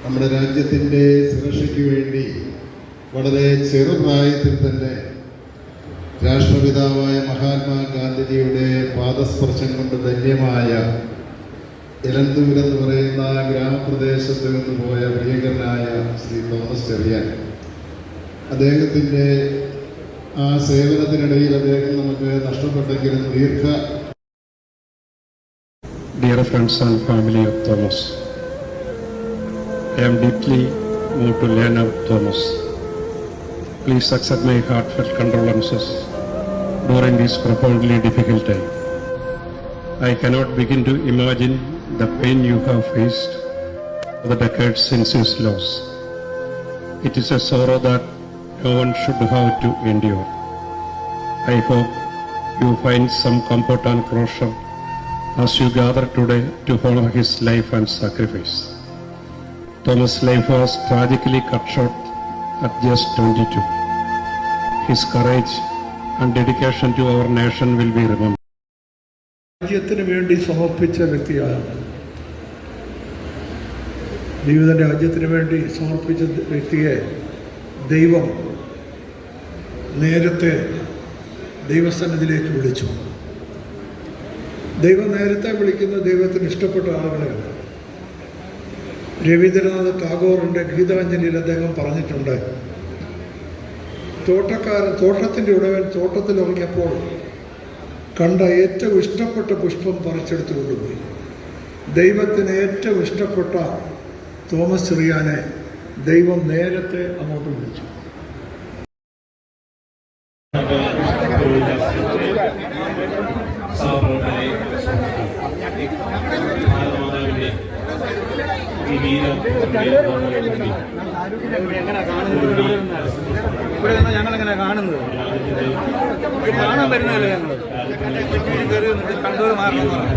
നമ്മുടെ രാജ്യത്തിൻ്റെ സുരക്ഷയ്ക്ക് വേണ്ടി വളരെ ചെറുപ്രായത്തിൽ തന്നെ രാഷ്ട്രപിതാവായ മഹാത്മാഗാന്ധിജിയുടെ പാദസ്പർശം കൊണ്ട് ധന്യമായ എലന്തൂർ എന്ന് പറയുന്ന ഗ്രാമപ്രദേശത്ത് നിന്ന് പോയ പ്രിയങ്കരനായ ശ്രീ തോമസ് ചെറിയാൻ, അദ്ദേഹത്തിൻ്റെ ആ സേവനത്തിനിടയിൽ അദ്ദേഹം നമുക്ക് നഷ്ടപ്പെട്ടെങ്കിലും Dear friends and family of Thomas, I am deeply moved to learn of Thomas. Please accept my heartfelt condolences during this profoundly difficult time. I cannot begin to imagine the pain you have faced for the decades since his loss. It is a sorrow that no one should have to endure. I hope you find some comfort and closure as you gather today to honor his life and sacrifice. Thomas' life was tragically cut short at just 22. His courage and dedication to our nation will be remembered. രാജ്യത്തിന് വേണ്ടി സമർപ്പിച്ച വ്യക്തിയാണ്. ജീവിതം രാജ്യത്തിന് വേണ്ടി സമർപ്പിച്ച വ്യക്തിയെ ദൈവം നേരത്തെ ദൈവസന്നിധിയിലേക്ക് വിളിച്ചു. ദൈവം നേരത്തെ വിളിക്കുന്ന ദൈവത്തിന് ഇഷ്ടപ്പെട്ട ആളുകളെയാണ്. രവീന്ദ്രനാഥ് ടാഗോറിൻ്റെ ഗീതാഞ്ജലിയിൽ അദ്ദേഹം പറഞ്ഞിട്ടുണ്ട്, തോട്ടത്തിൻ്റെ ഉടവൻ തോട്ടത്തിലിറങ്ങിയപ്പോൾ കണ്ട ഏറ്റവും ഇഷ്ടപ്പെട്ട പുഷ്പം പറിച്ചെടുത്തു കൊണ്ടുപോയി. ദൈവത്തിന് ഏറ്റവും ഇഷ്ടപ്പെട്ട തോമസ് ചെറിയാനെ ദൈവം നേരത്തെ അങ്ങോട്ട് വിളിച്ചു. ഇവിടെ നിന്ന് ഞങ്ങളെങ്ങനെ കാണുന്നത്, കാണാൻ വരുന്നതല്ലേ ഞങ്ങൾ കയറി വന്നിട്ട് കണ്ടൂർ മാറണമെന്ന് പറഞ്ഞു.